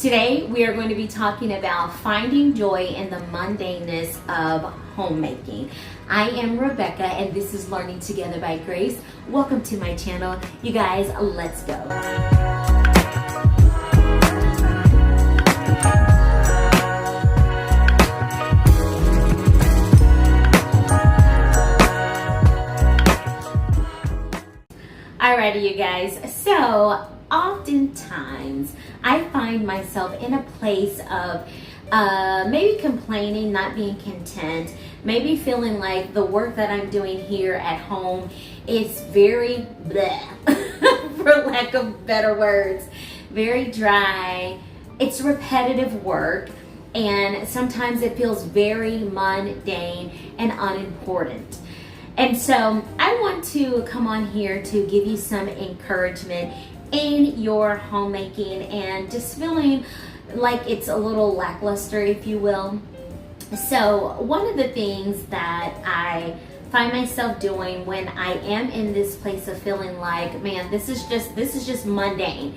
Today we are going to be talking about finding joy in the mundaneness of homemaking. I am Rebekah and this is Learning Together by Grace. Welcome to my channel. You guys, let's go. Alrighty, you guys. So oftentimes I find myself in a place of maybe complaining, not being content, maybe feeling like the work that I'm doing here at home is very bleh, for lack of better words, very dry. It's repetitive work, and sometimes it feels very mundane and unimportant. And so I want to come on here to give you some encouragement in your homemaking and just feeling like it's a little lackluster, if you will. So one of the things that I find myself doing when I am in this place of feeling like, man, this is just mundane.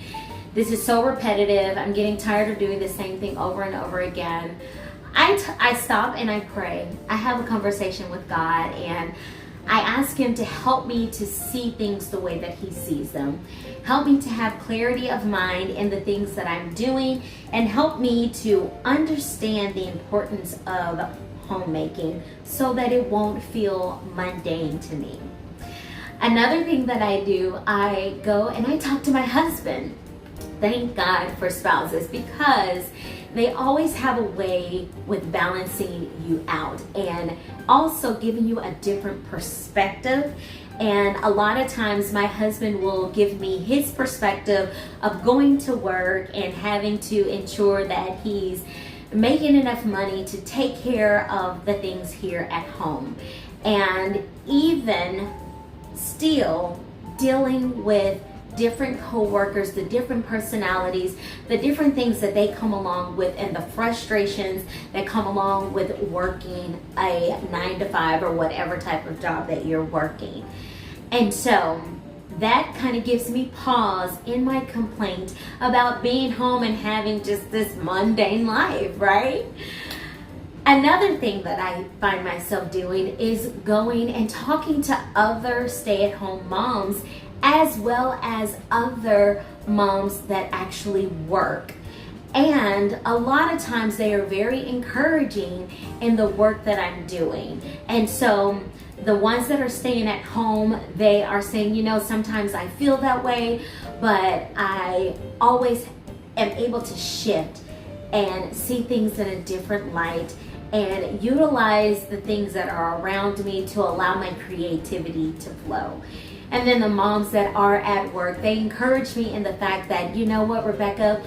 This is so repetitive. I'm getting tired of doing the same thing over and over again. I stop and I pray. I have a conversation with God and I ask Him to help me to see things the way that He sees them. Help me to have clarity of mind in the things that I'm doing, and help me to understand the importance of homemaking so that it won't feel mundane to me. Another thing that I do, I go and I talk to my husband. Thank God for spouses, because they always have a way with balancing you out and also giving you a different perspective. And a lot of times my husband will give me his perspective of going to work and having to ensure that he's making enough money to take care of the things here at home. And even still dealing with different co-workers, the different personalities, the different things that they come along with, and the frustrations that come along with working a 9-to-5 or whatever type of job that you're working. And so that kind of gives me pause in my complaint about being home and having just this mundane life, right? Another thing that I find myself doing is going and talking to other stay-at-home moms, as well as other moms that actually work. And a lot of times they are very encouraging in the work that I'm doing. And so the ones that are staying at home, they are saying, you know, sometimes I feel that way, but I always am able to shift and see things in a different light and utilize the things that are around me to allow my creativity to flow. And then the moms that are at work, they encourage me in the fact that, you know what, Rebekah,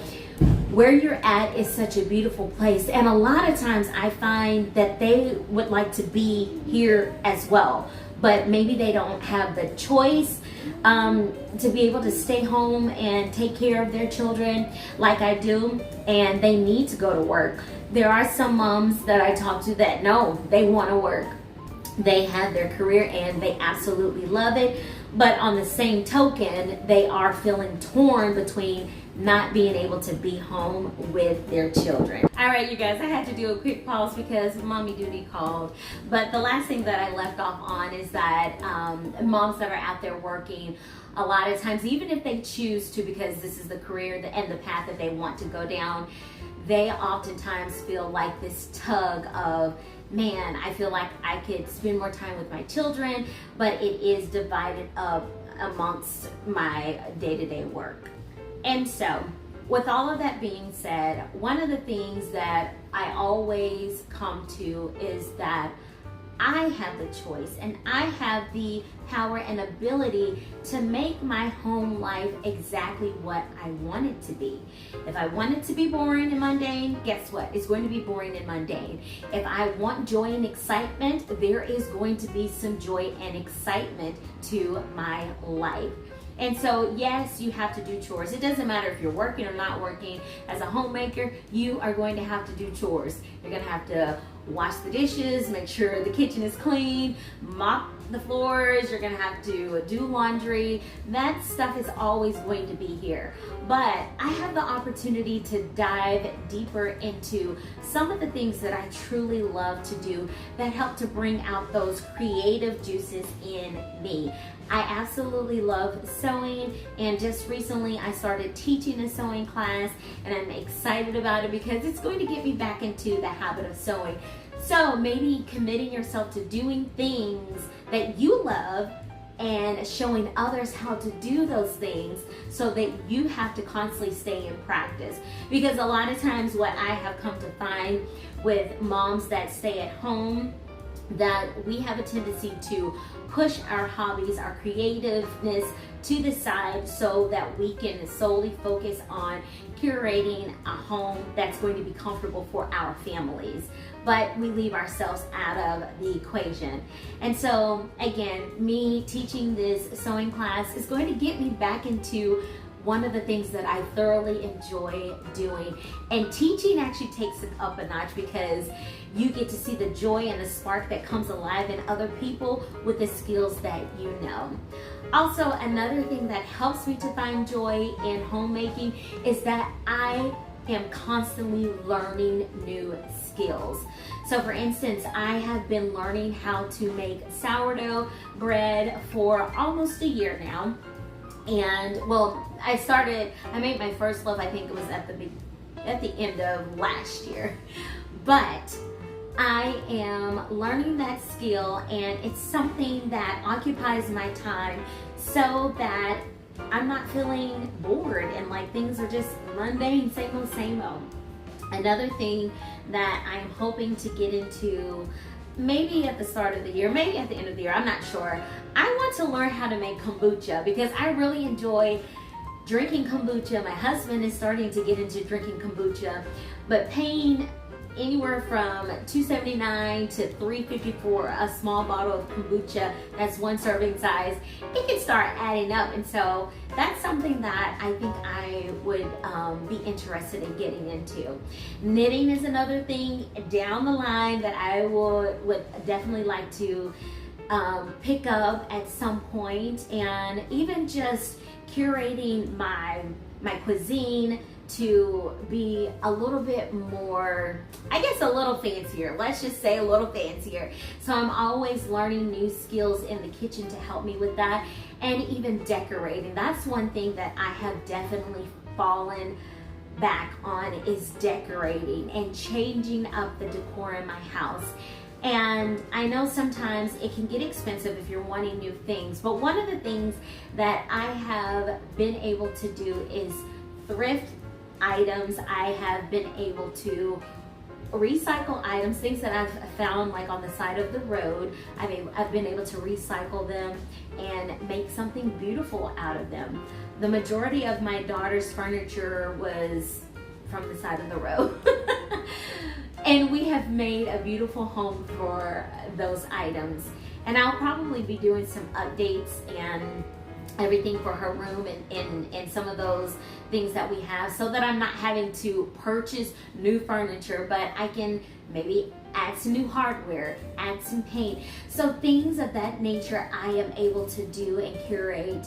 where you're at is such a beautiful place. And a lot of times I find that they would like to be here as well, but maybe they don't have the choice to be able to stay home and take care of their children like I do, and they need to go to work. There are some moms that I talk to that know they want to work. They have their career and they absolutely love it. But on the same token, they are feeling torn between not being able to be home with their children. All right, you guys, I had to do a quick pause because mommy duty called. But the last thing that I left off on is that moms that are out there working, a lot of times, even if they choose to, because this is the career and the path that they want to go down, they oftentimes feel like this tug of, man, I feel like I could spend more time with my children, but it is divided up amongst my day-to-day work. And so, with all of that being said, one of the things that I always come to is that I have the choice and I have the power and ability to make my home life exactly what I want it to be. If I want it to be boring and mundane, guess what? It's going to be boring and mundane. If I want joy and excitement, there is going to be some joy and excitement to my life. And so, yes, you have to do chores. It doesn't matter if you're working or not working. As a homemaker, you are going to have to do chores. You're going to have to wash the dishes, make sure the kitchen is clean, mop the floors, you're gonna have to do laundry. That stuff is always going to be here. But I have the opportunity to dive deeper into some of the things that I truly love to do that help to bring out those creative juices in me. I absolutely love sewing, and just recently I started teaching a sewing class, and I'm excited about it because it's going to get me back into the habit of sewing. So maybe committing yourself to doing things that you love and showing others how to do those things so that you have to constantly stay in practice. Because a lot of times what I have come to find with moms that stay at home, that we have a tendency to push our hobbies, our creativeness to the side so that we can solely focus on curating a home that's going to be comfortable for our families. But we leave ourselves out of the equation. And so again, me teaching this sewing class is going to get me back into one of the things that I thoroughly enjoy doing. And teaching actually takes it up a notch because you get to see the joy and the spark that comes alive in other people with the skills that you know. Also, another thing that helps me to find joy in homemaking is that I am constantly learning new skills. So for instance, I have been learning how to make sourdough bread for almost a year now. And well, I made my first loaf, I think it was at the end of last year. But I am learning that skill, and it's something that occupies my time so that I'm not feeling bored and like things are just mundane, same old, same old. Another thing that I'm hoping to get into, maybe at the start of the year, maybe at the end of the year, I'm not sure. I want to learn how to make kombucha because I really enjoy drinking kombucha. My husband is starting to get into drinking kombucha, but paying anywhere from $2.79 to $3.50 for a small bottle of kombucha that's one serving size, it can start adding up. And so that's something that I think I would be interested in getting into. Knitting is another thing down the line that I would definitely like to pick up at some point, and even just curating my cuisine to be a little bit more, I guess a little fancier. Let's just say a little fancier. So I'm always learning new skills in the kitchen to help me with that, and even decorating. That's one thing that I have definitely fallen back on, is decorating and changing up the decor in my house. And I know sometimes it can get expensive if you're wanting new things, but one of the things that I have been able to do is thrift items. I have been able to recycle items, things that I've found like on the side of the road. I've been able to recycle them and make something beautiful out of them. The majority of my daughter's furniture was from the side of the road. And we have made a beautiful home for those items. And I'll probably be doing some updates and everything for her room and some of those things that we have, so that I'm not having to purchase new furniture, but I can maybe add some new hardware, add some paint. So things of that nature I am able to do and curate.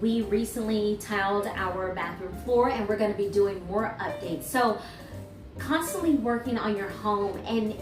We recently tiled our bathroom floor, and we're going to be doing more updates. So constantly working on your home and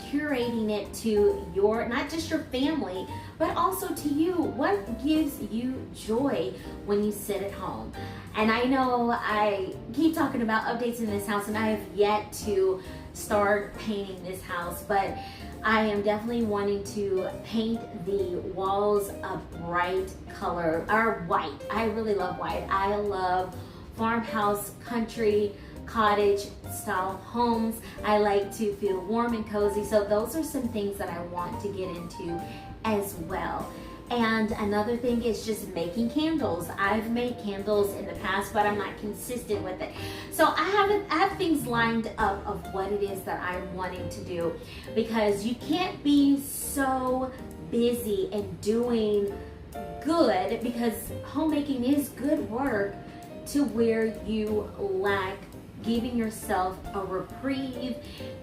curating it to your, not just your family, but also to you. What gives you joy when you sit at home? And I know I keep talking about updates in this house, and I have yet to start painting this house, but I am definitely wanting to paint the walls a bright color, or white. I really love white. I love farmhouse, country, cottage style homes. I like to feel warm and cozy. So those are some things that I want to get into as well. And another thing is just making candles. I've made candles in the past, but I'm not consistent with it. So I have things lined up of what it is that I'm wanting to do, because you can't be so busy and doing good, because homemaking is good work, to where you lack giving yourself a reprieve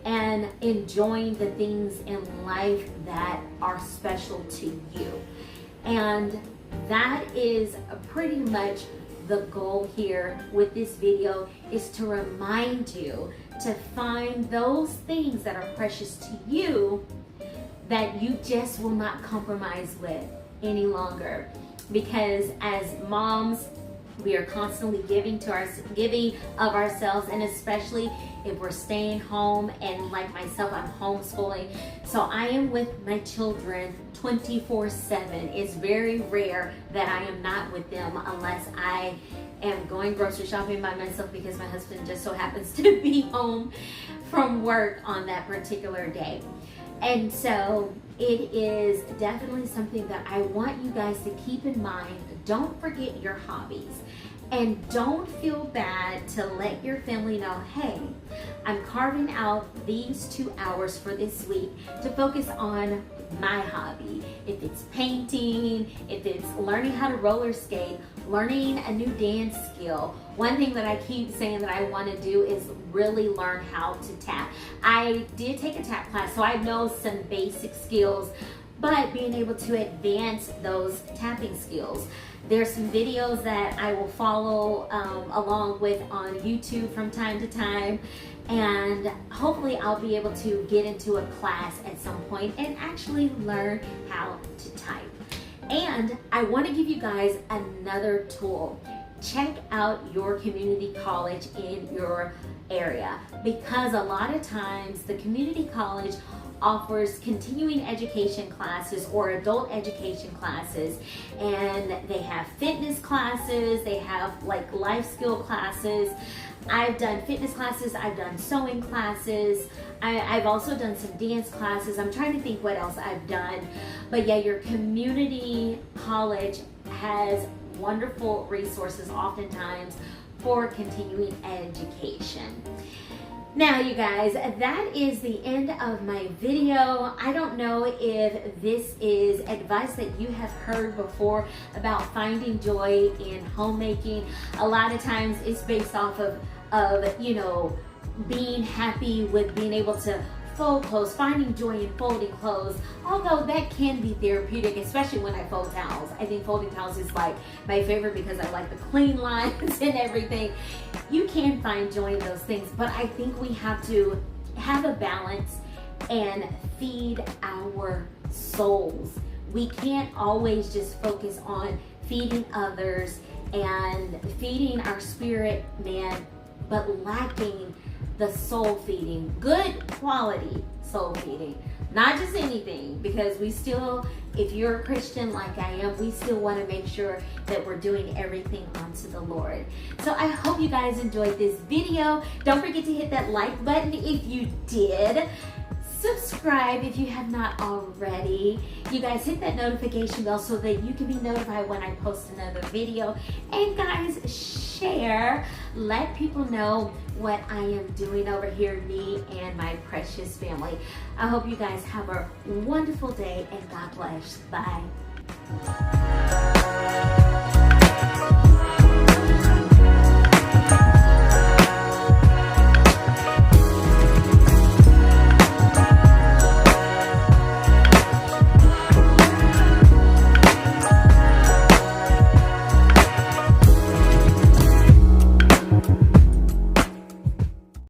and enjoying the things in life that are special to you. And that is pretty much the goal here with this video, is to remind you to find those things that are precious to you that you just will not compromise with any longer. Because as moms, we are constantly giving of ourselves, and especially if we're staying home, and like myself, I'm homeschooling, so I am with my children 24/7. It's very rare that I am not with them unless I am going grocery shopping by myself because my husband just so happens to be home from work on that particular day. And so it is definitely something that I want you guys to keep in mind. Don't forget your hobbies, and don't feel bad to let your family know, hey, I'm carving out these 2 hours for this week to focus on my hobby. If it's painting, if it's learning how to roller skate, learning a new dance skill. One thing that I keep saying that I want to do is really learn how to tap. I did take a tap class, so I know some basic skills, but being able to advance those tapping skills. There's some videos that I will follow along with on YouTube from time to time, and hopefully I'll be able to get into a class at some point and actually learn how to type. And I want to give you guys another tool. Check out your community college in your area, because a lot of times the community college offers continuing education classes or adult education classes, and they have fitness classes, they have like life skill classes. I've done fitness classes, I've done sewing classes, I've also done some dance classes. I'm trying to think what else I've done. But yeah, your community college has wonderful resources oftentimes for continuing education. Now you guys, that is the end of my video. I don't know if this is advice that you have heard before about finding joy in homemaking. A lot of times it's based off of you know, being happy with being able to fold clothes, finding joy in folding clothes, although that can be therapeutic, especially when I fold towels. I think folding towels is like my favorite because I like the clean lines and everything. You can find joy in those things, but I think we have to have a balance and feed our souls. We can't always just focus on feeding others and feeding our spirit man, but lacking the soul feeding, good quality soul feeding, not just anything, because we still, if you're a Christian like I am, we still want to make sure that we're doing everything unto the Lord. So I hope you guys enjoyed this video. Don't forget to hit that like button if you did. Subscribe if you have not already. You guys hit that notification bell so that you can be notified when I post another video. And guys, share. Let people know what I am doing over here, me and my precious family. I hope you guys have a wonderful day, and God bless. Bye.